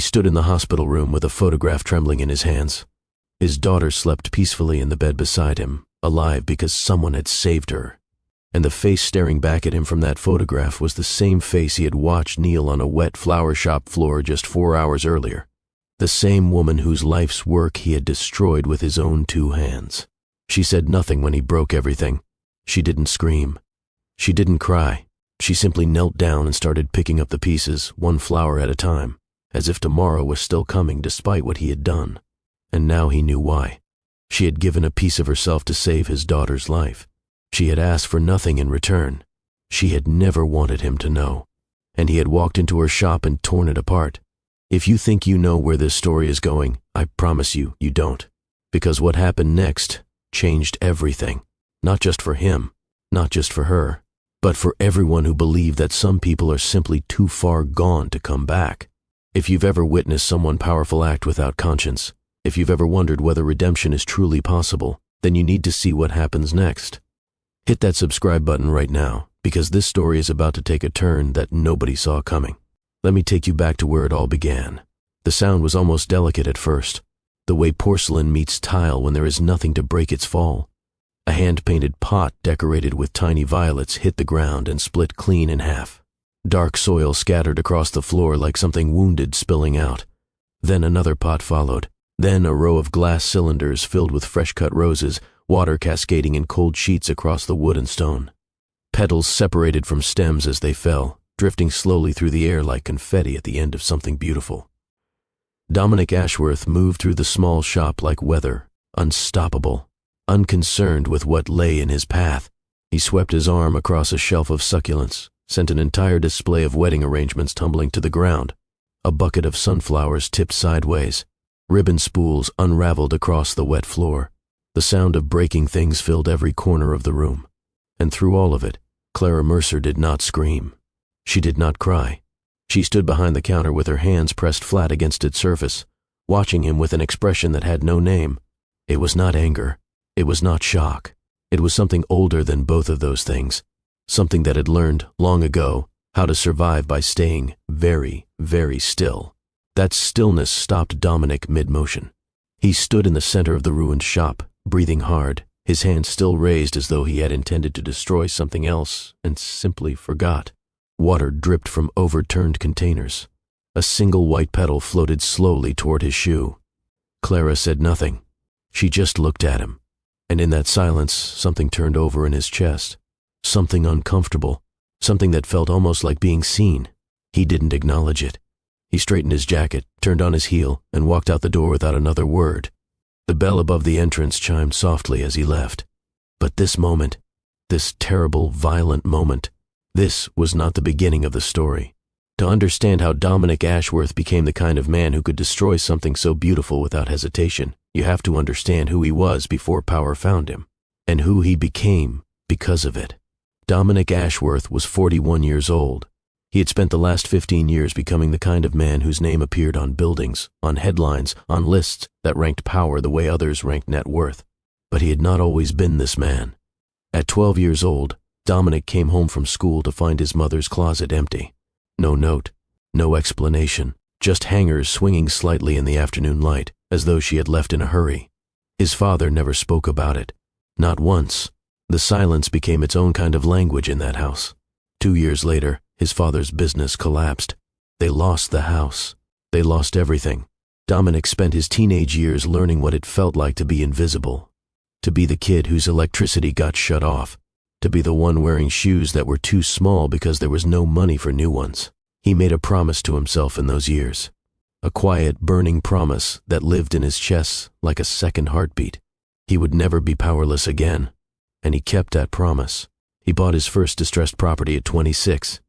stood in the hospital room with a photograph trembling in his hands. His daughter slept peacefully in the bed beside him, alive because someone had saved her. And the face staring back at him from that photograph was the same face he had watched kneel on a wet flower shop floor just 4 hours earlier. The same woman whose life's work he had destroyed with his own 2 hands. She said nothing when he broke everything. She didn't scream. She didn't cry. She simply knelt down and started picking up the pieces, one flower at a time, as if tomorrow was still coming despite what he had done. And now he knew why. She had given a piece of herself to save his daughter's life. She had asked for nothing in return. She had never wanted him to know. And he had walked into her shop and torn it apart. If you think you know where this story is going, I promise you, you don't. Because what happened next changed everything. Not just for him, not just for her, but for everyone who believed that some people are simply too far gone to come back. If you've ever witnessed someone powerful act without conscience, if you've ever wondered whether redemption is truly possible, then you need to see what happens next. Hit that subscribe button right now, because this story is about to take a turn that nobody saw coming. Let me take you back to where it all began. The sound was almost delicate at first, the way porcelain meets tile when there is nothing to break its fall. A hand-painted pot decorated with tiny violets hit the ground and split clean in half. Dark soil scattered across the floor like something wounded spilling out. Then another pot followed. Then a row of glass cylinders filled with fresh-cut roses, water cascading in cold sheets across the wood and stone. Petals separated from stems as they fell, drifting slowly through the air like confetti at the end of something beautiful. Dominic Ashworth moved through the small shop like weather, unstoppable, unconcerned with what lay in his path. He swept his arm across a shelf of succulents, sent an entire display of wedding arrangements tumbling to the ground. A bucket of sunflowers tipped sideways. Ribbon spools unraveled across the wet floor. The sound of breaking things filled every corner of the room. And through all of it, Clara Mercer did not scream. She did not cry. She stood behind the counter with her hands pressed flat against its surface, watching him with an expression that had no name. It was not anger. It was not shock. It was something older than both of those things. Something that had learned, long ago, how to survive by staying very, very still. That stillness stopped Dominic mid-motion. He stood in the center of the ruined shop, breathing hard, his hands still raised as though he had intended to destroy something else and simply forgot. Water dripped from overturned containers. A single white petal floated slowly toward his shoe. Clara said nothing. She just looked at him. And in that silence, something turned over in his chest. Something uncomfortable. Something that felt almost like being seen. He didn't acknowledge it. He straightened his jacket, turned on his heel, and walked out the door without another word. The bell above the entrance chimed softly as he left. But this moment, this terrible, violent moment, this was not the beginning of the story. To understand how Dominic Ashworth became the kind of man who could destroy something so beautiful without hesitation, you have to understand who he was before power found him, and who he became because of it. Dominic Ashworth was 41 years old. He had spent the last 15 years becoming the kind of man whose name appeared on buildings, on headlines, on lists that ranked power the way others ranked net worth. But he had not always been this man. At 12 years old, Dominic came home from school to find his mother's closet empty. No note, no explanation, just hangers swinging slightly in the afternoon light, as though she had left in a hurry. His father never spoke about it. Not once. The silence became its own kind of language in that house. 2 years later, his father's business collapsed. They lost the house. They lost everything. Dominic spent his teenage years learning what it felt like to be invisible, to be the kid whose electricity got shut off, to be the one wearing shoes that were too small because there was no money for new ones. He made a promise to himself in those years, a quiet, burning promise that lived in his chest like a second heartbeat. He would never be powerless again, and he kept that promise. He bought his first distressed property at 26.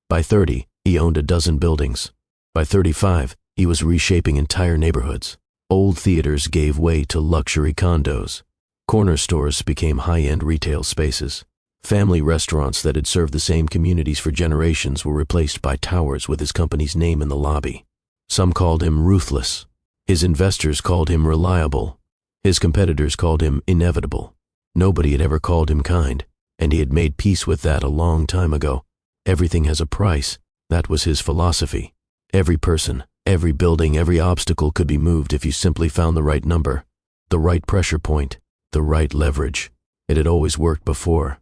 By 30, he owned a dozen buildings. By 35, he was reshaping entire neighborhoods. Old theaters gave way to luxury condos. Corner stores became high-end retail spaces. Family restaurants that had served the same communities for generations were replaced by towers with his company's name in the lobby. Some called him ruthless. His investors called him reliable. His competitors called him inevitable. Nobody had ever called him kind, and he had made peace with that a long time ago. Everything has a price. That was his philosophy. Every person, Every building, every obstacle could be moved if you simply found the right number, the right pressure point, the right leverage. It had always worked before.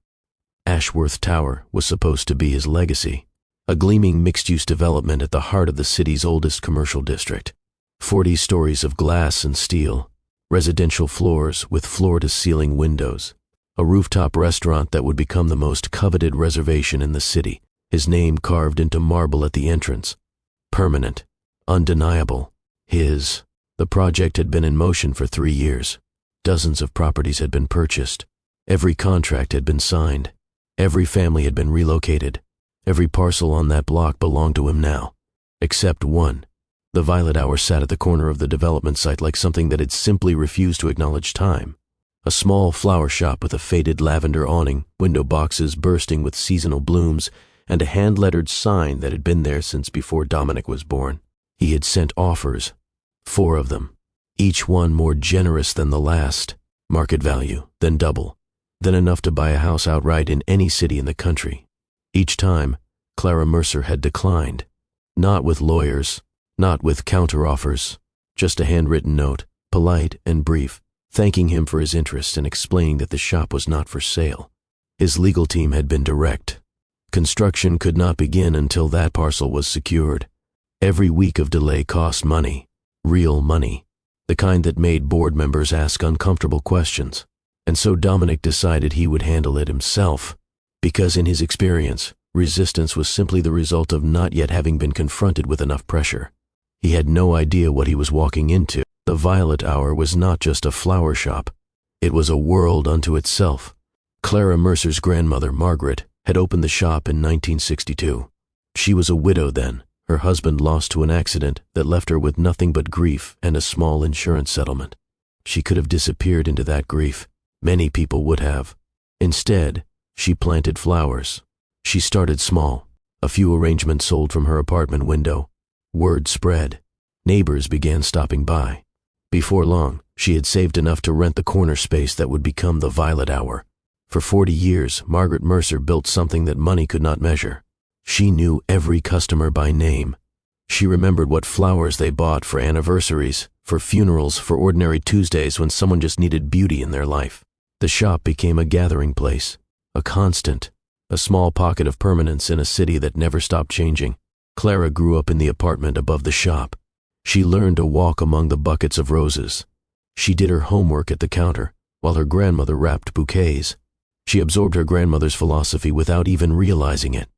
Ashworth Tower was supposed to be his legacy, a gleaming mixed-use development at the heart of the city's oldest commercial district. 40 stories of glass and steel, residential floors with floor-to-ceiling windows, a rooftop restaurant that would become the most coveted reservation in the city, his name carved into marble at the entrance. Permanent, undeniable, his. The project had been in motion for 3 years. Dozens of properties had been purchased. Every contract had been signed. Every family had been relocated. Every parcel on that block belonged to him now, except one. The Violet Hour sat at the corner of the development site like something that had simply refused to acknowledge time. A small flower shop with a faded lavender awning, window boxes bursting with seasonal blooms, and a hand-lettered sign that had been there since before Dominic was born. He had sent offers, 4 of them, each one more generous than the last, market value, then double, then enough to buy a house outright in any city in the country. Each time, Clara Mercer had declined, not with lawyers, not with counteroffers, just a handwritten note, polite and brief, thanking him for his interest and explaining that the shop was not for sale. His legal team had been direct. Construction could not begin until that parcel was secured. Every week of delay cost money, real money, the kind that made board members ask uncomfortable questions. And so Dominic decided he would handle it himself, because in his experience, resistance was simply the result of not yet having been confronted with enough pressure. He had no idea what he was walking into. The Violet Hour was not just a flower shop. It was a world unto itself. Clara Mercer's grandmother, Margaret, had opened the shop in 1962. She was a widow then, her husband lost to an accident that left her with nothing but grief and a small insurance settlement. She could have disappeared into that grief. Many people would have. Instead, she planted flowers. She started small. A few arrangements sold from her apartment window. Word spread. Neighbors began stopping by. Before long, she had saved enough to rent the corner space that would become the Violet Hour. For 40 years, Margaret Mercer built something that money could not measure. She knew every customer by name. She remembered what flowers they bought for anniversaries, for funerals, for ordinary Tuesdays when someone just needed beauty in their life. The shop became a gathering place, a constant, a small pocket of permanence in a city that never stopped changing. Clara grew up in the apartment above the shop. She learned to walk among the buckets of roses. She did her homework at the counter, while her grandmother wrapped bouquets. She absorbed her grandmother's philosophy without even realizing it.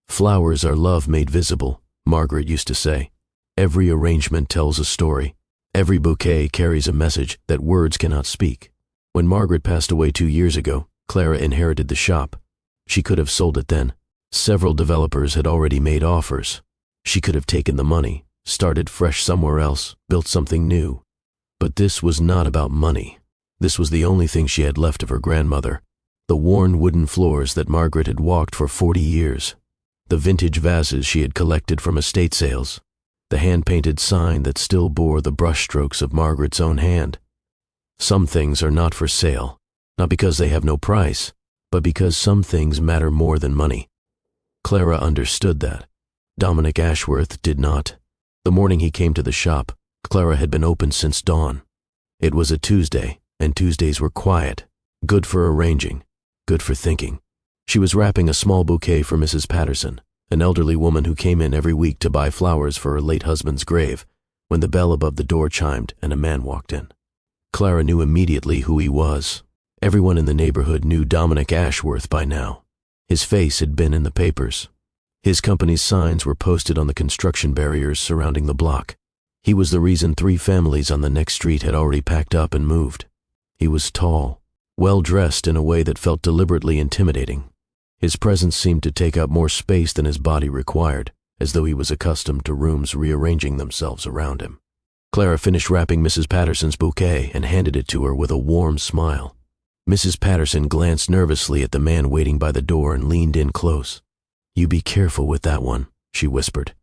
Flowers are love made visible, Margaret used to say. Every arrangement tells a story. Every bouquet carries a message that words cannot speak. When Margaret passed away 2 years ago, Clara inherited the shop. She could have sold it then. Several developers had already made offers. She could have taken the money, started fresh somewhere else, built something new. But this was not about money. This was the only thing she had left of her grandmother. The worn wooden floors that Margaret had walked for 40 years. The vintage vases she had collected from estate sales. The hand-painted sign that still bore the brushstrokes of Margaret's own hand. Some things are not for sale, not because they have no price, but because some things matter more than money. Clara understood that. Dominic Ashworth did not. The morning he came to the shop, Clara had been open since dawn. It was a Tuesday, and Tuesdays were quiet, good for arranging, good for thinking. She was wrapping a small bouquet for Mrs. Patterson, an elderly woman who came in every week to buy flowers for her late husband's grave, when the bell above the door chimed and a man walked in. Clara knew immediately who he was. Everyone in the neighborhood knew Dominic Ashworth by now. His face had been in the papers. His company's signs were posted on the construction barriers surrounding the block. He was the reason 3 families on the next street had already packed up and moved. He was tall, well-dressed in a way that felt deliberately intimidating. His presence seemed to take up more space than his body required, as though he was accustomed to rooms rearranging themselves around him. Clara finished wrapping Mrs. Patterson's bouquet and handed it to her with a warm smile. Mrs. Patterson glanced nervously at the man waiting by the door and leaned in close. "You be careful with that one," she whispered.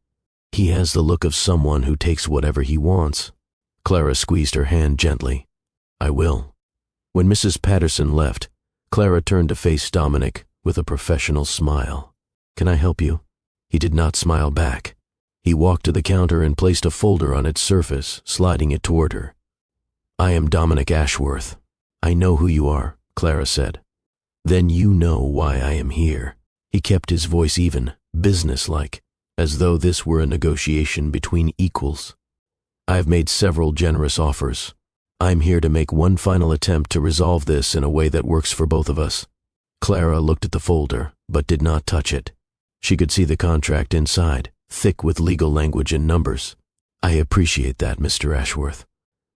"He has the look of someone who takes whatever he wants." Clara squeezed her hand gently. "I will." When Mrs. Patterson left, Clara turned to face Dominic with a professional smile. "Can I help you?" He did not smile back. He walked to the counter and placed a folder on its surface, sliding it toward her. "I am Dominic Ashworth. I know who you are," Clara said. "Then you know why I am here." He kept his voice even, businesslike, as though this were a negotiation between equals. "I have made several generous offers. I'm here to make one final attempt to resolve this in a way that works for both of us." Clara looked at the folder, but did not touch it. She could see the contract inside, thick with legal language and numbers. "I appreciate that, Mr. Ashworth.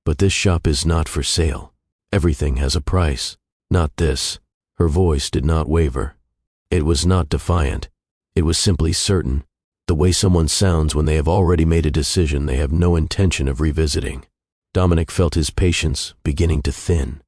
But this shop is not for sale. Everything has a price. Not this." Her voice did not waver. It was not defiant. It was simply certain, the way someone sounds when they have already made a decision they have no intention of revisiting. Dominic felt his patience beginning to thin.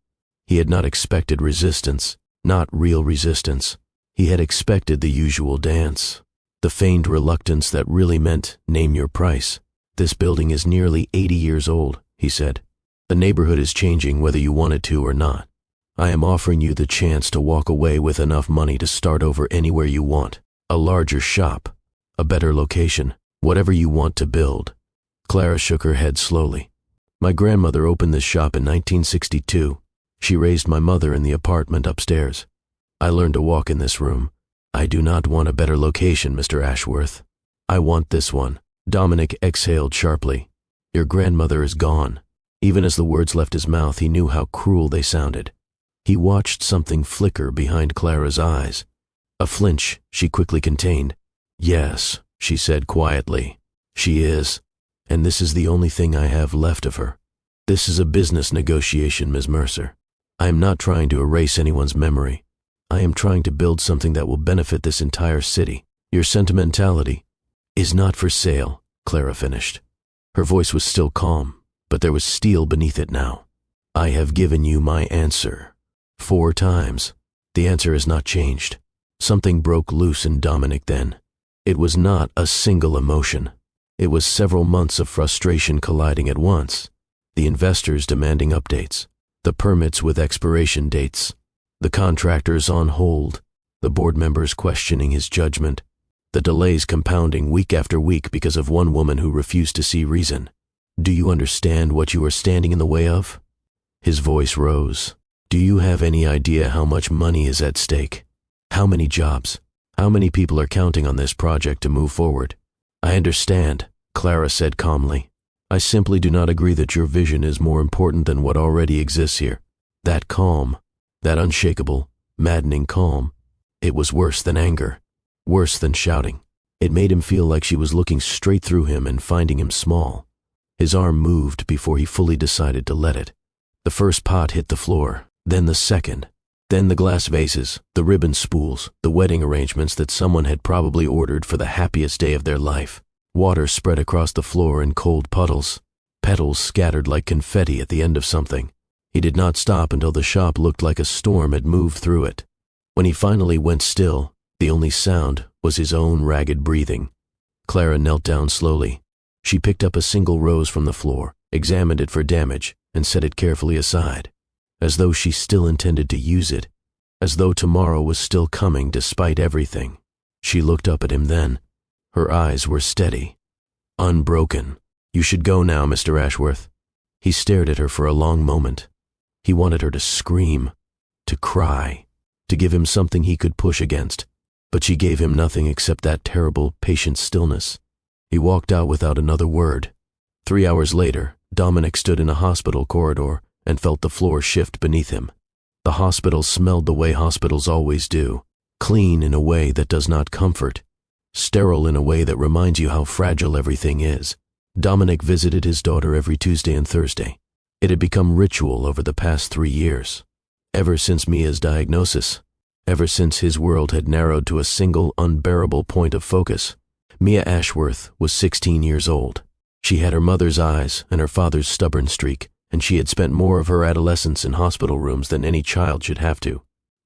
He had not expected resistance, not real resistance. He had expected the usual dance, the feigned reluctance that really meant name your price. "This building is nearly 80 years old," he said. "The neighborhood is changing whether you want it to or not. I am offering you the chance to walk away with enough money to start over anywhere you want. A larger shop, a better location, whatever you want to build." Clara shook her head slowly. "My grandmother opened this shop in 1962. She raised my mother in the apartment upstairs. I learned to walk in this room. I do not want a better location, Mr. Ashworth. I want this one." Dominic exhaled sharply. "Your grandmother is gone." Even as the words left his mouth, he knew how cruel they sounded. He watched something flicker behind Clara's eyes. A flinch she quickly contained. "Yes," she said quietly. "She is. And this is the only thing I have left of her. This is a business negotiation, Ms. Mercer. I am not trying to erase anyone's memory. I am trying to build something that will benefit this entire city. Your sentimentality is not for sale," Clara finished. Her voice was still calm, but there was steel beneath it now. "I have given you my answer 4 times. The answer has not changed." Something broke loose in Dominic then. It was not a single emotion. It was several months of frustration colliding at once. The investors demanding updates, the permits with expiration dates, the contractors on hold, the board members questioning his judgment, the delays compounding week after week because of one woman who refused to see reason. "Do you understand what you are standing in the way of?" His voice rose. "Do you have any idea how much money is at stake? How many jobs? How many people are counting on this project to move forward?" "I understand," Clara said calmly. "I simply do not agree that your vision is more important than what already exists here." That calm, that unshakable, maddening calm, it was worse than anger, worse than shouting. It made him feel like she was looking straight through him and finding him small. His arm moved before he fully decided to let it. The first pot hit the floor, then the second, then the glass vases, the ribbon spools, the wedding arrangements that someone had probably ordered for the happiest day of their life. Water spread across the floor in cold puddles, petals scattered like confetti at the end of something. He did not stop until the shop looked like a storm had moved through it. When he finally went still, the only sound was his own ragged breathing. Clara knelt down slowly. She picked up a single rose from the floor, examined it for damage, and set it carefully aside, as though she still intended to use it, as though tomorrow was still coming despite everything. She looked up at him then. Her eyes were steady, unbroken. "You should go now, Mr. Ashworth." He stared at her for a long moment. He wanted her to scream, to cry, to give him something he could push against, but she gave him nothing except that terrible, patient stillness. He walked out without another word. 3 hours later, Dominic stood in a hospital corridor and felt the floor shift beneath him. The hospital smelled the way hospitals always do, clean in a way that does not comfort, sterile in a way that reminds you how fragile everything is. Dominic visited his daughter every Tuesday and Thursday. It had become ritual over the past 3 years. Ever since Mia's diagnosis, ever since his world had narrowed to a single unbearable point of focus. Mia Ashworth was 16 years old. She had her mother's eyes and her father's stubborn streak, and she had spent more of her adolescence in hospital rooms than any child should have to.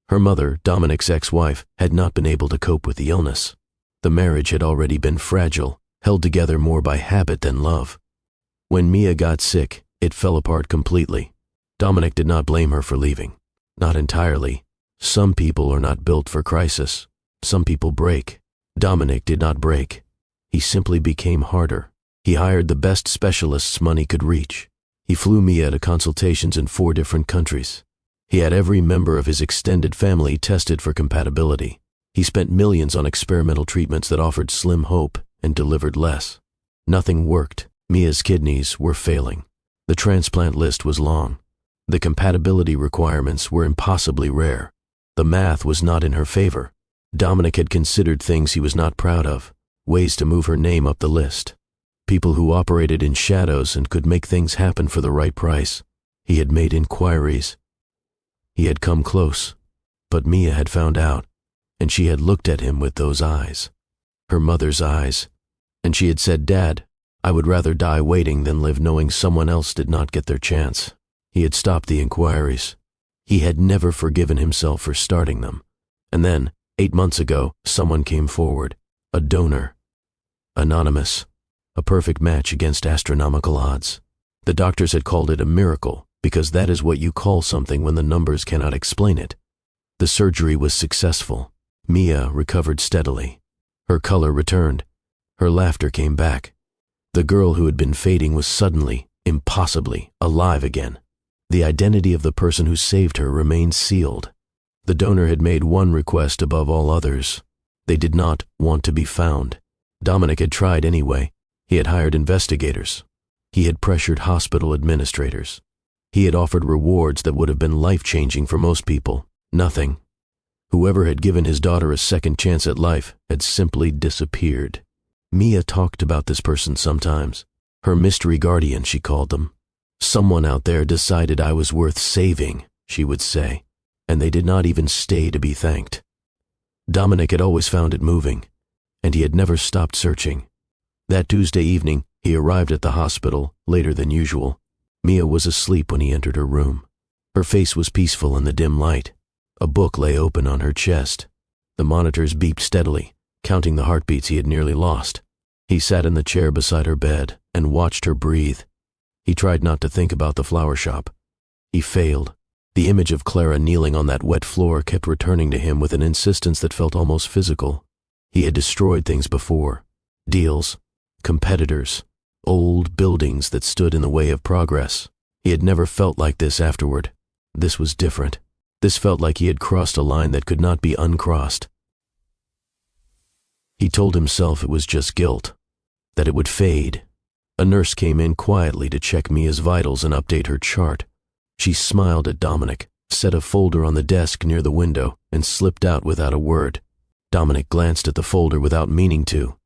Her mother, Dominic's ex-wife, had not been able to cope with the illness. The marriage had already been fragile, held together more by habit than love. When Mia got sick, it fell apart completely. Dominic did not blame her for leaving. Not entirely. Some people are not built for crisis. Some people break. Dominic did not break. He simply became harder. He hired the best specialists money could reach. He flew Mia to consultations in 4 different countries. He had every member of his extended family tested for compatibility. He spent millions on experimental treatments that offered slim hope and delivered less. Nothing worked. Mia's kidneys were failing. The transplant list was long. The compatibility requirements were impossibly rare. The math was not in her favor. Dominic had considered things he was not proud of, ways to move her name up the list. People who operated in shadows and could make things happen for the right price. He had made inquiries. He had come close, but Mia had found out, and she had looked at him with those eyes, her mother's eyes, and she had said, "Dad, I would rather die waiting than live knowing someone else did not get their chance." He had stopped the inquiries. He had never forgiven himself for starting them. And then, 8 months ago, someone came forward, a donor. Anonymous, a perfect match against astronomical odds. The doctors had called it a miracle, because that is what you call something when the numbers cannot explain it. The surgery was successful. Mia recovered steadily. Her color returned. Her laughter came back. The girl who had been fading was suddenly, impossibly, alive again. The identity of the person who saved her remained sealed. The donor had made one request above all others. They did not want to be found. Dominic had tried anyway. He had hired investigators. He had pressured hospital administrators. He had offered rewards that would have been life-changing for most people. Nothing. Whoever had given his daughter a second chance at life had simply disappeared. Mia talked about this person sometimes. Her mystery guardian, she called them. "Someone out there decided I was worth saving," she would say, and they did not even stay to be thanked. Dominic had always found it moving, and he had never stopped searching. That Tuesday evening, he arrived at the hospital later than usual. Mia was asleep when he entered her room. Her face was peaceful in the dim light. A book lay open on her chest. The monitors beeped steadily, counting the heartbeats he had nearly lost. He sat in the chair beside her bed and watched her breathe. He tried not to think about the flower shop. He failed. The image of Clara kneeling on that wet floor kept returning to him with an insistence that felt almost physical. He had destroyed things before. Deals, competitors, old buildings that stood in the way of progress. He had never felt like this afterward. This was different. This felt like he had crossed a line that could not be uncrossed. He told himself it was just guilt, that it would fade. A nurse came in quietly to check Mia's vitals and update her chart. She smiled at Dominic, set a folder on the desk near the window, and slipped out without a word. Dominic glanced at the folder without meaning to.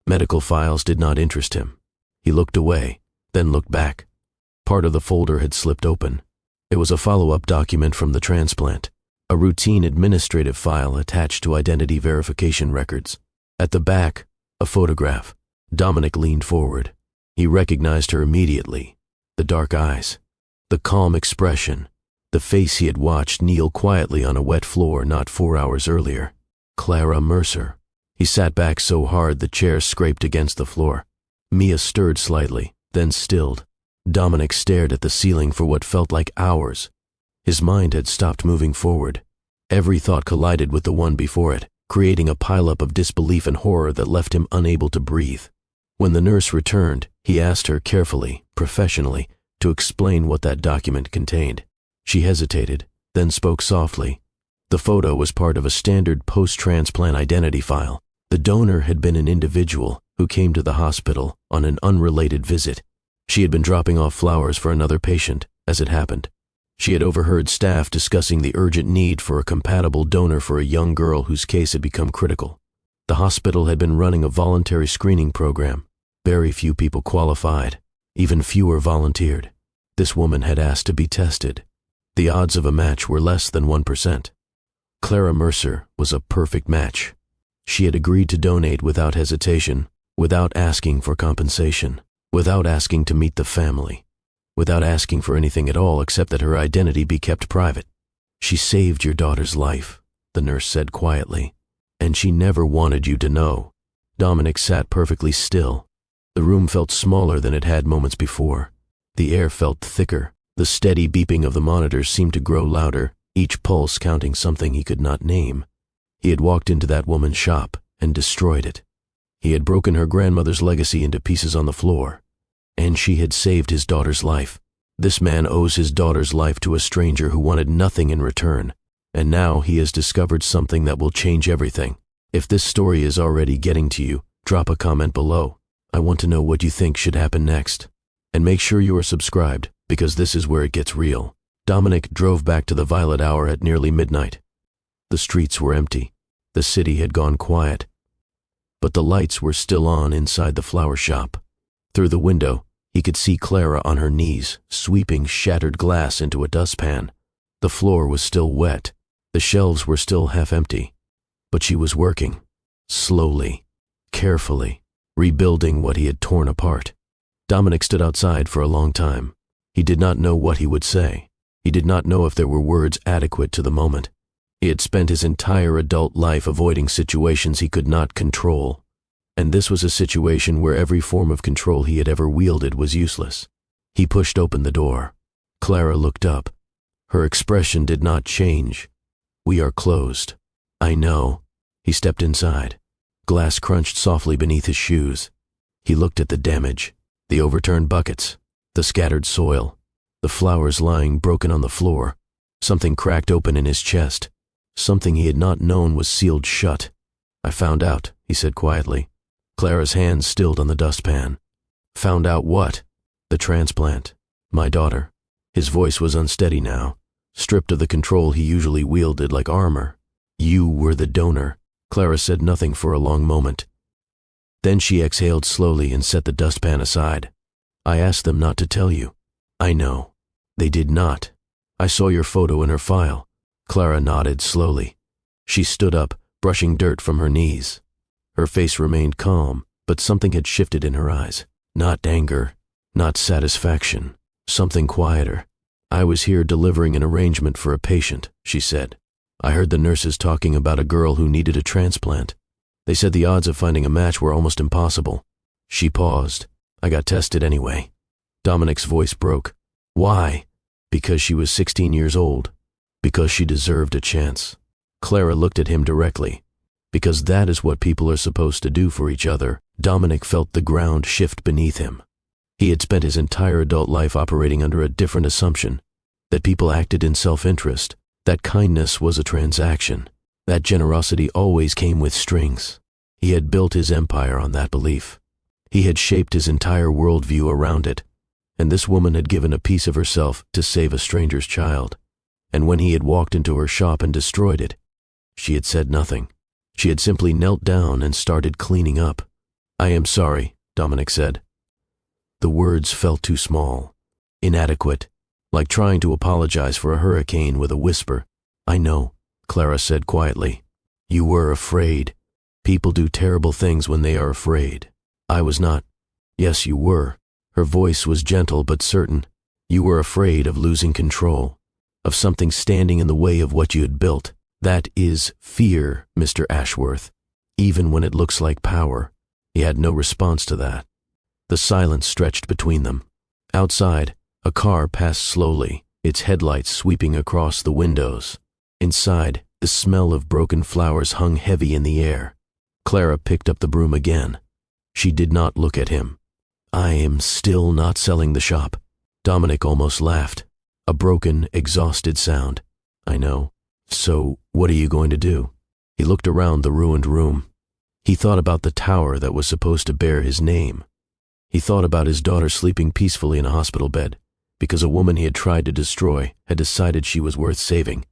Medical files did not interest him. He looked away, then looked back. Part of the folder had slipped open. It was a follow-up document from the transplant, a routine administrative file attached to identity verification records. At the back, a photograph. Dominic leaned forward. He recognized her immediately. The dark eyes, the calm expression, the face he had watched kneel quietly on a wet floor not 4 hours earlier. Clara Mercer. He sat back so hard the chair scraped against the floor. Mia stirred slightly, then stilled. Dominic stared at the ceiling for what felt like hours. His mind had stopped moving forward. Every thought collided with the one before it, creating a pileup of disbelief and horror that left him unable to breathe. When the nurse returned, he asked her carefully, professionally, to explain what that document contained. She hesitated, then spoke softly. The photo was part of a standard post-transplant identity file. The donor had been an individual who came to the hospital on an unrelated visit. She had been dropping off flowers for another patient, as it happened. She had overheard staff discussing the urgent need for a compatible donor for a young girl whose case had become critical. The hospital had been running a voluntary screening program. Very few people qualified. Even fewer volunteered. This woman had asked to be tested. The odds of a match were less than 1%. Clara Mercer was a perfect match. She had agreed to donate without hesitation, without asking for compensation, without asking to meet the family, without asking for anything at all except that her identity be kept private. "She saved your daughter's life," the nurse said quietly, "and she never wanted you to know." Dominic sat perfectly still. The room felt smaller than it had moments before. The air felt thicker. The steady beeping of the monitors seemed to grow louder, each pulse counting something he could not name. He had walked into that woman's shop and destroyed it. He had broken her grandmother's legacy into pieces on the floor, and she had saved his daughter's life. This man owes his daughter's life to a stranger who wanted nothing in return, and now he has discovered something that will change everything. If this story is already getting to you, drop a comment below. I want to know what you think should happen next. And make sure you are subscribed, because this is where it gets real. Dominic drove back to the Violet Hour at nearly midnight. The streets were empty. The city had gone quiet. But the lights were still on inside the flower shop. Through the window, he could see Clara on her knees, sweeping shattered glass into a dustpan. The floor was still wet. The shelves were still half empty. But she was working, slowly, carefully, rebuilding what he had torn apart. Dominic stood outside for a long time. He did not know what he would say. He did not know if there were words adequate to the moment. He had spent his entire adult life avoiding situations he could not control, and this was a situation where every form of control he had ever wielded was useless. He pushed open the door. Clara looked up. Her expression did not change. "We are closed." "I know." He stepped inside. Glass crunched softly beneath his shoes. He looked at the damage, the overturned buckets, the scattered soil, the flowers lying broken on the floor. Something cracked open in his chest. Something he had not known was sealed shut. "I found out," he said quietly. Clara's hands stilled on the dustpan. "Found out what?" "The transplant. My daughter." His voice was unsteady now, stripped of the control he usually wielded like armor. "You were the donor." Clara said nothing for a long moment. Then she exhaled slowly and set the dustpan aside. "I asked them not to tell you." "I know." "They did not. I saw your photo in her file." Clara nodded slowly. She stood up, brushing dirt from her knees. Her face remained calm, but something had shifted in her eyes. Not anger, not satisfaction, something quieter. "I was here delivering an arrangement for a patient," she said. "I heard the nurses talking about a girl who needed a transplant. They said the odds of finding a match were almost impossible." She paused. "I got tested anyway." Dominic's voice broke. "Why?" "Because she was 16 years old. Because she deserved a chance." Clara looked at him directly. "Because that is what people are supposed to do for each other." Dominic felt the ground shift beneath him. He had spent his entire adult life operating under a different assumption, that people acted in self-interest, that kindness was a transaction, that generosity always came with strings. He had built his empire on that belief. He had shaped his entire worldview around it, and this woman had given a piece of herself to save a stranger's child. And when he had walked into her shop and destroyed it, she had said nothing. She had simply knelt down and started cleaning up. "I am sorry," Dominic said. The words felt too small, inadequate, like trying to apologize for a hurricane with a whisper. "I know," Clara said quietly. "You were afraid. People do terrible things when they are afraid. I was not." "Yes, you were." Her voice was gentle but certain. "You were afraid of losing control, of something standing in the way of what you had built. That is fear, Mr. Ashworth, even when it looks like power." He had no response to that. The silence stretched between them. Outside, a car passed slowly, its headlights sweeping across the windows. Inside, the smell of broken flowers hung heavy in the air. Clara picked up the broom again. She did not look at him. "I am still not selling the shop." Dominic almost laughed. A broken, exhausted sound. "I know. So, what are you going to do?" He looked around the ruined room. He thought about the tower that was supposed to bear his name. He thought about his daughter sleeping peacefully in a hospital bed, because a woman he had tried to destroy had decided she was worth saving.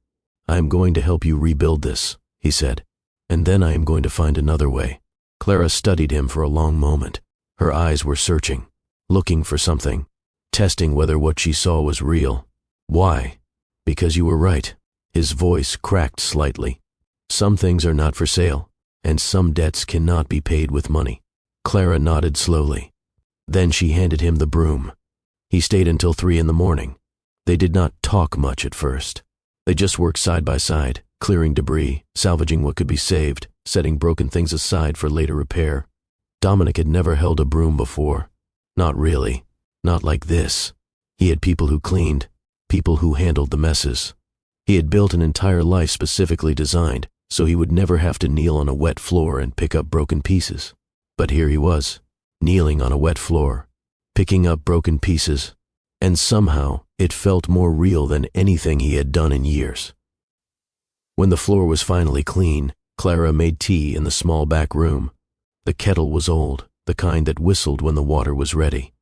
"I am going to help you rebuild this," he said, "and then I am going to find another way." Clara studied him for a long moment. Her eyes were searching, looking for something, testing whether what she saw was real. "Why?" "Because you were right." His voice cracked slightly. "Some things are not for sale, and some debts cannot be paid with money." Clara nodded slowly. Then she handed him the broom. He stayed until 3 in the morning. They did not talk much at first. They just worked side by side, clearing debris, salvaging what could be saved, setting broken things aside for later repair. Dominic had never held a broom before. Not really. Not like this. He had people who cleaned, people who handled the messes. He had built an entire life specifically designed so he would never have to kneel on a wet floor and pick up broken pieces. But here he was, kneeling on a wet floor, picking up broken pieces, and somehow it felt more real than anything he had done in years. When the floor was finally clean, Clara made tea in the small back room. The kettle was old, the kind that whistled when the water was ready.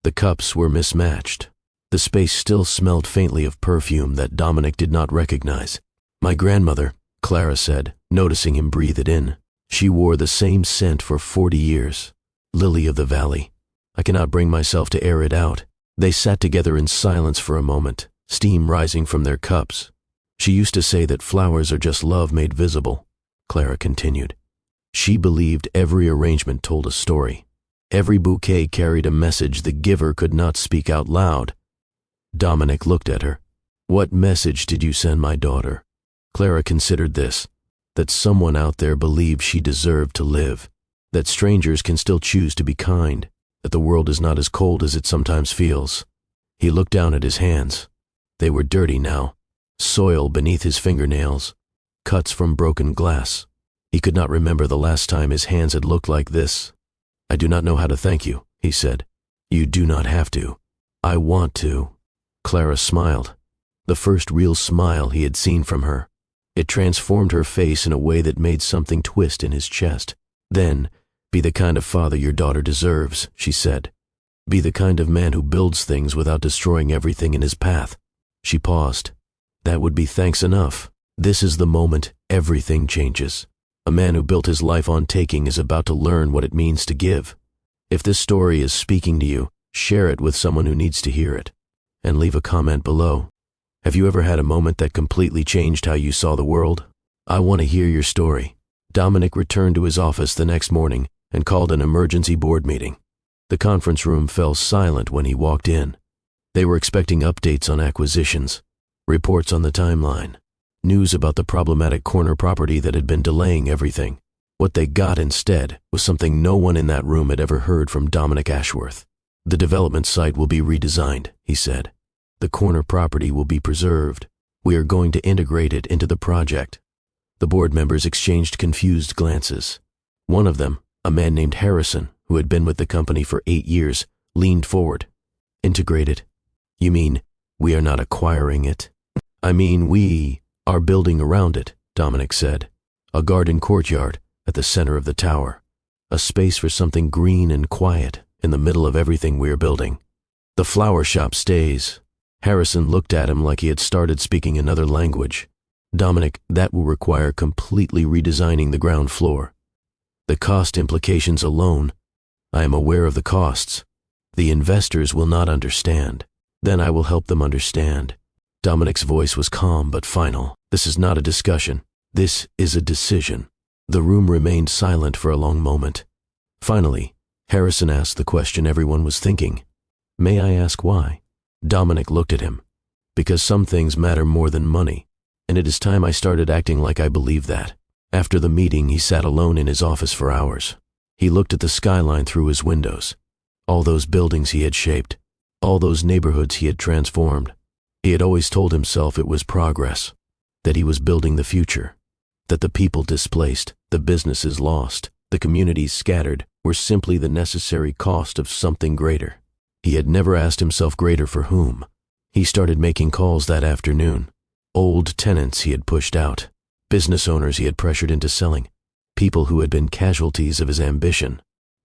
The cups were mismatched. The space still smelled faintly of perfume that Dominic did not recognize. "My grandmother," Clara said, noticing him breathe it in. "She wore the same scent for 40 years. Lily of the valley. I cannot bring myself to air it out." They sat together in silence for a moment, steam rising from their cups. "She used to say that flowers are just love made visible," Clara continued. "She believed every arrangement told a story. Every bouquet carried a message the giver could not speak out loud." Dominic looked at her. "What message did you send my daughter?" Clara considered this, that someone out there believed she deserved to live, that strangers can still choose to be kind, that the world is not as cold as it sometimes feels. He looked down at his hands. They were dirty now, soil beneath his fingernails, cuts from broken glass. He could not remember the last time his hands had looked like this. "I do not know how to thank you," he said. "You do not have to. I want to." Clara smiled, the first real smile he had seen from her. It transformed her face in a way that made something twist in his chest. "Then, be the kind of father your daughter deserves," she said. "Be the kind of man who builds things without destroying everything in his path." She paused. "That would be thanks enough. This is the moment everything changes. A man who built his life on taking is about to learn what it means to give. If this story is speaking to you, share it with someone who needs to hear it. And leave a comment below. Have you ever had a moment that completely changed how you saw the world? I want to hear your story." Dominic returned to his office the next morning and called an emergency board meeting. The conference room fell silent when he walked in. They were expecting updates on acquisitions, reports on the timeline, news about the problematic corner property that had been delaying everything. What they got instead was something no one in that room had ever heard from Dominic Ashworth. "The development site will be redesigned," he said. "The corner property will be preserved. We are going to integrate it into the project." The board members exchanged confused glances. One of them, a man named Harrison, who had been with the company for 8 years, leaned forward. "Integrated? You mean we are not acquiring it?" "I mean we are building around it," Dominic said. "A garden courtyard at the center of the tower. A space for something green and quiet in the middle of everything we're building. The flower shop stays." Harrison looked at him like he had started speaking another language. "Dominic, that will require completely redesigning the ground floor. The cost implications alone, I am aware of the costs. The investors will not understand. Then I will help them understand." Dominic's voice was calm but final. "This is not a discussion. This is a decision." The room remained silent for a long moment. Finally, Harrison asked the question everyone was thinking. "May I ask why?" Dominic looked at him. "Because some things matter more than money, and it is time I started acting like I believe that." After the meeting, he sat alone in his office for hours. He looked at the skyline through his windows, all those buildings he had shaped, all those neighborhoods he had transformed. He had always told himself it was progress, that he was building the future, that the people displaced, the businesses lost, the communities scattered were simply the necessary cost of something greater. He had never asked himself greater for whom. He started making calls that afternoon. Old tenants he had pushed out, business owners he had pressured into selling, people who had been casualties of his ambition.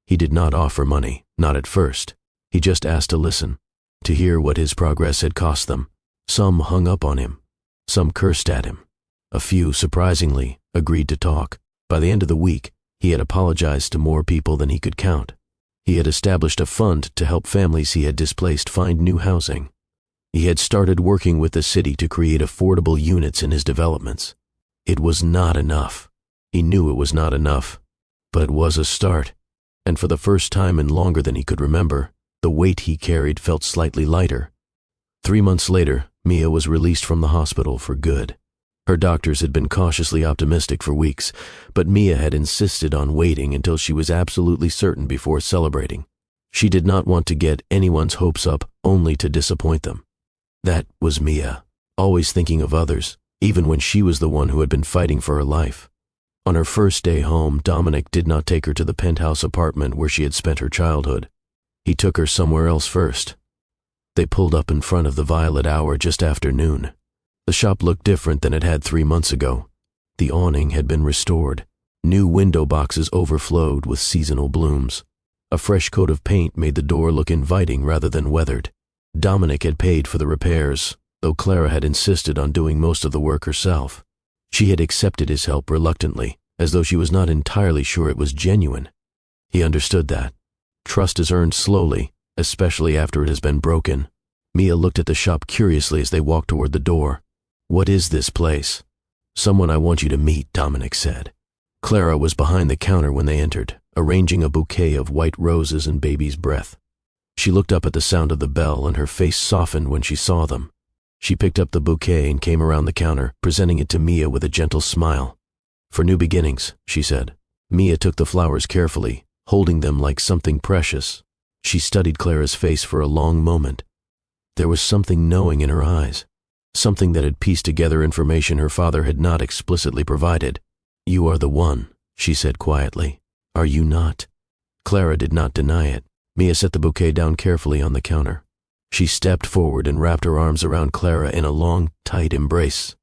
He did not offer money, not at first. He just asked to listen, to hear what his progress had cost them. Some hung up on him. Some cursed at him. A few, surprisingly, agreed to talk. By the end of the week, he had apologized to more people than he could count. He had established a fund to help families he had displaced find new housing. He had started working with the city to create affordable units in his developments. It was not enough. He knew it was not enough, but it was a start. And for the first time in longer than he could remember, the weight he carried felt slightly lighter. 3 months later, Mia was released from the hospital for good. Her doctors had been cautiously optimistic for weeks, but Mia had insisted on waiting until she was absolutely certain before celebrating. She did not want to get anyone's hopes up only to disappoint them. That was Mia, always thinking of others, even when she was the one who had been fighting for her life. On her first day home, Dominic did not take her to the penthouse apartment where she had spent her childhood. He took her somewhere else first. They pulled up in front of the Violet Hour just after noon. The shop looked different than it had 3 months ago. The awning had been restored. New window boxes overflowed with seasonal blooms. A fresh coat of paint made the door look inviting rather than weathered. Dominic had paid for the repairs, though Clara had insisted on doing most of the work herself. She had accepted his help reluctantly, as though she was not entirely sure it was genuine. He understood that. Trust is earned slowly, especially after it has been broken. Mia looked at the shop curiously as they walked toward the door. "What is this place?" "Someone I want you to meet," Dominic said. Clara was behind the counter when they entered, arranging a bouquet of white roses and baby's breath. She looked up at the sound of the bell and her face softened when she saw them. She picked up the bouquet and came around the counter, presenting it to Mia with a gentle smile. "For new beginnings," she said. Mia took the flowers carefully, holding them like something precious. She studied Clara's face for a long moment. There was something knowing in her eyes, something that had pieced together information her father had not explicitly provided. "You are the one," she said quietly. "Are you not?" Clara did not deny it. Mia set the bouquet down carefully on the counter. She stepped forward and wrapped her arms around Clara in a long, tight embrace.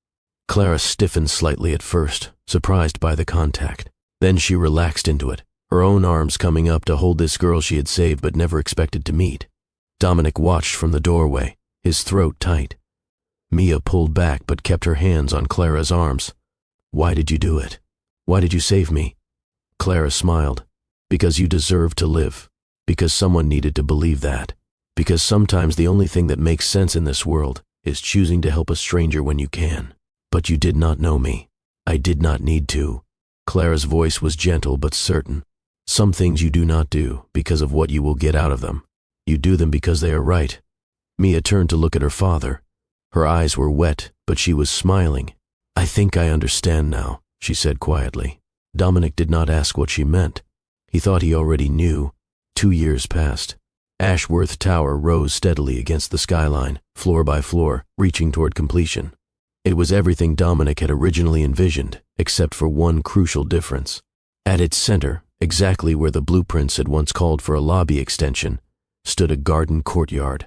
Clara stiffened slightly at first, surprised by the contact. Then she relaxed into it, her own arms coming up to hold this girl she had saved but never expected to meet. Dominic watched from the doorway, his throat tight. Mia pulled back but kept her hands on Clara's arms. "Why did you do it? Why did you save me?" Clara smiled. "Because you deserve to live. Because someone needed to believe that. Because sometimes the only thing that makes sense in this world is choosing to help a stranger when you can. But you did not know me. I did not need to." Clara's voice was gentle but certain. "Some things you do not do because of what you will get out of them. You do them because they are right." Mia turned to look at her father. Her eyes were wet, but she was smiling. "I think I understand now," she said quietly. Dominic did not ask what she meant. He thought he already knew. 2 years passed. Ashworth Tower rose steadily against the skyline, floor by floor, reaching toward completion. It was everything Dominic had originally envisioned, except for one crucial difference. At its center, exactly where the blueprints had once called for a lobby extension, stood a garden courtyard.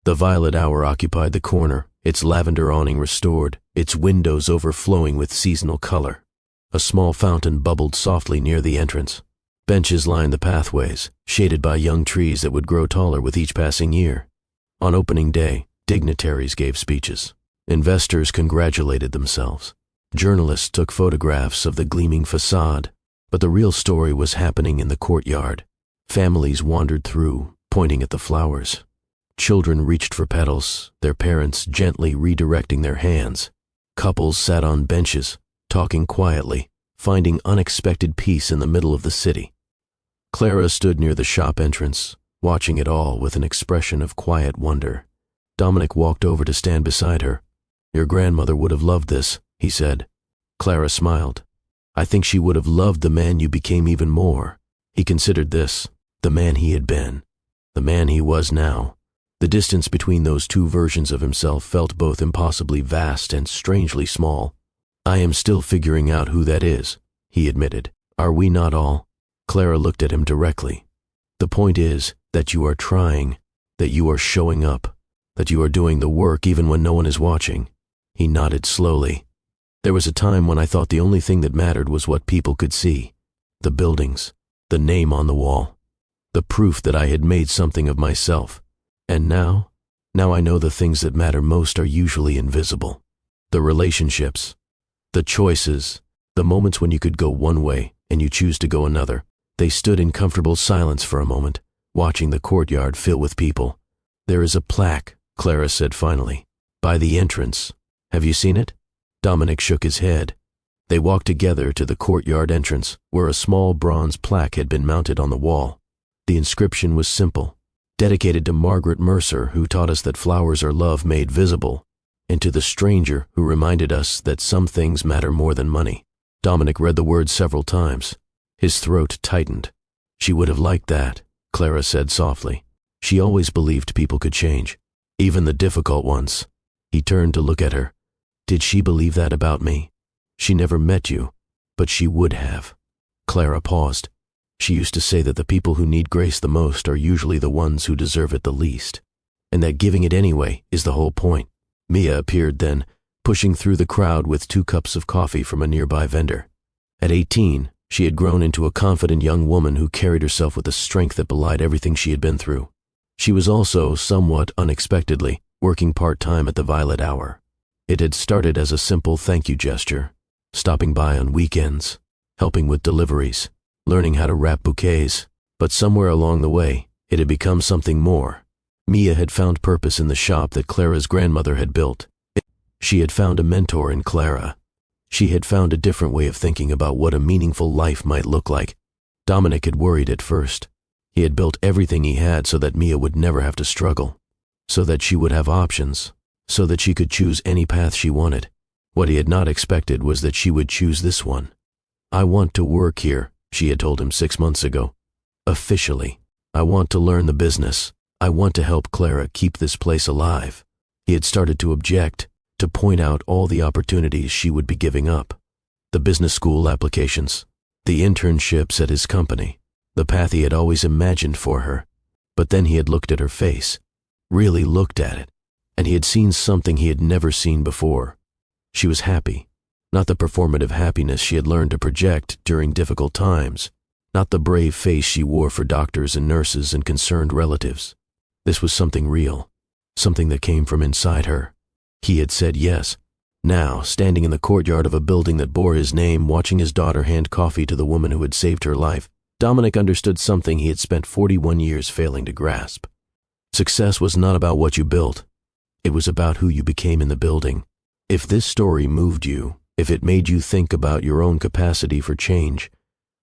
The Violet Hour occupied the corner, its lavender awning restored, its windows overflowing with seasonal color. A small fountain bubbled softly near the entrance. Benches lined the pathways, shaded by young trees that would grow taller with each passing year. On opening day, dignitaries gave speeches. Investors congratulated themselves. Journalists took photographs of the gleaming facade, but the real story was happening in the courtyard. Families wandered through, pointing at the flowers. Children reached for petals, their parents gently redirecting their hands. Couples sat on benches, talking quietly, finding unexpected peace in the middle of the city. Clara stood near the shop entrance, watching it all with an expression of quiet wonder. Dominic walked over to stand beside her. "Your grandmother would have loved this," he said. Clara smiled. "I think she would have loved the man you became even more." He considered this, the man he had been, the man he was now. The distance between those two versions of himself felt both impossibly vast and strangely small. "I am still figuring out who that is," he admitted. "Are we not all?" Clara looked at him directly. "The point is that you are trying, that you are showing up, that you are doing the work even when no one is watching." He nodded slowly. "There was a time when I thought the only thing that mattered was what people could see. The buildings, the name on the wall, the proof that I had made something of myself. And now I know the things that matter most are usually invisible. The relationships, the choices, the moments when you could go one way and you choose to go another." They stood in comfortable silence for a moment, watching the courtyard fill with people. "There is a plaque," Clara said finally, "by the entrance. Have you seen it?" Dominic shook his head. They walked together to the courtyard entrance, where a small bronze plaque had been mounted on the wall. The inscription was simple, dedicated to Margaret Mercer, who taught us that flowers are love made visible, and to the stranger who reminded us that some things matter more than money. Dominic read the words several times. His throat tightened. "She would have liked that," Clara said softly. "She always believed people could change, even the difficult ones." He turned to look at her. "Did she believe that about me? She never met you. But she would have. Clara paused. She used to say that the people who need grace the most are usually the ones who deserve it the least, and that giving it anyway is the whole point. Mia appeared then, pushing through the crowd with 2 cups of coffee from a nearby vendor. At 18, she had grown into a confident young woman who carried herself with a strength that belied everything she had been through. She was also, somewhat unexpectedly, working part-time at the Violet Hour. It had started as a simple thank you gesture, stopping by on weekends, helping with deliveries, learning how to wrap bouquets, but somewhere along the way, it had become something more. Mia had found purpose in the shop that Clara's grandmother had built. She had found a mentor in Clara. She had found a different way of thinking about what a meaningful life might look like. Dominic had worried at first. He had built everything he had so that Mia would never have to struggle, so that she would have options, so that she could choose any path she wanted. What he had not expected was that she would choose this one. "I want to work here," she had told him 6 months ago. "Officially. I want to learn the business. I want to help Clara keep this place alive." He had started to object, to point out all the opportunities she would be giving up. The business school applications, the internships at his company, the path he had always imagined for her. But then he had looked at her face, really looked at it, and he had seen something he had never seen before. She was happy, not the performative happiness she had learned to project during difficult times, not the brave face she wore for doctors and nurses and concerned relatives. This was something real, something that came from inside her. He had said yes. Now, standing in the courtyard of a building that bore his name, watching his daughter hand coffee to the woman who had saved her life, Dominic understood something he had spent 41 years failing to grasp. Success was not about what you built. It was about who you became in the building. If this story moved you, if it made you think about your own capacity for change,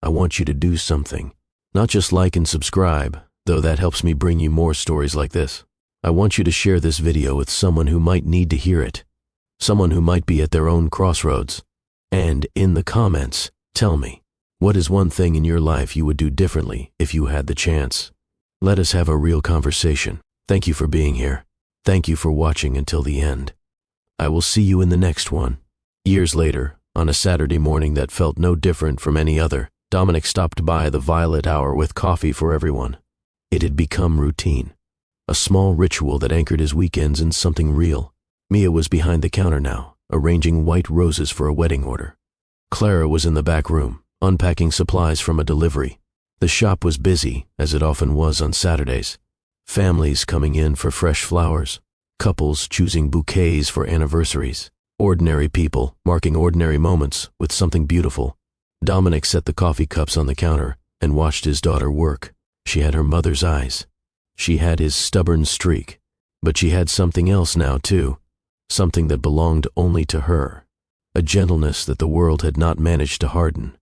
I want you to do something. Not just like and subscribe, though that helps me bring you more stories like this. I want you to share this video with someone who might need to hear it, someone who might be at their own crossroads. And in the comments, tell me, what is one thing in your life you would do differently if you had the chance? Let us have a real conversation. Thank you for being here. Thank you for watching until the end. I will see you in the next one. Years later, on a Saturday morning that felt no different from any other, Dominic stopped by the Violet Hour with coffee for everyone. It had become routine, a small ritual that anchored his weekends in something real. Mia was behind the counter now, arranging white roses for a wedding order. Clara was in the back room, unpacking supplies from a delivery. The shop was busy, as it often was on Saturdays. Families coming in for fresh flowers, couples choosing bouquets for anniversaries, ordinary people marking ordinary moments with something beautiful. Dominic set the coffee cups on the counter and watched his daughter work. She had her mother's eyes. She had his stubborn streak, but she had something else now too, something that belonged only to her, a gentleness that the world had not managed to harden,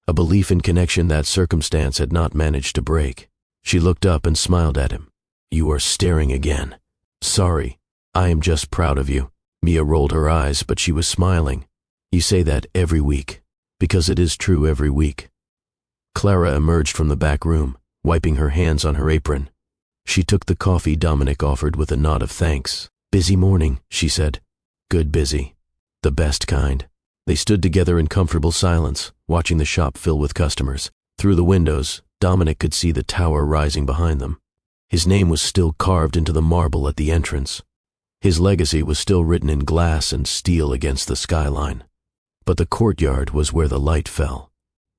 a belief in connection that circumstance had not managed to break. She looked up and smiled at him. "You are staring again." "Sorry, I am just proud of you." Mia rolled her eyes, but she was smiling. "You say that every week, because it is true every week." Clara emerged from the back room, wiping her hands on her apron. She took the coffee Dominic offered with a nod of thanks. "Busy morning," she said. "Good busy. The best kind." They stood together in comfortable silence, watching the shop fill with customers. Through the windows, Dominic could see the tower rising behind them. His name was still carved into the marble at the entrance. His legacy was still written in glass and steel against the skyline. But the courtyard was where the light fell,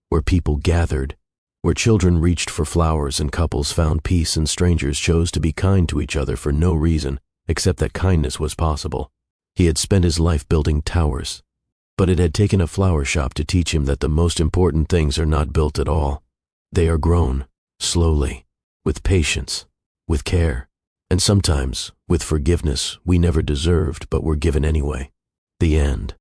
where people gathered, where children reached for flowers and couples found peace and strangers chose to be kind to each other for no reason except that kindness was possible. He had spent his life building towers, but it had taken a flower shop to teach him that the most important things are not built at all. They are grown, slowly, with patience, with care, and sometimes with forgiveness we never deserved but were given anyway. The end.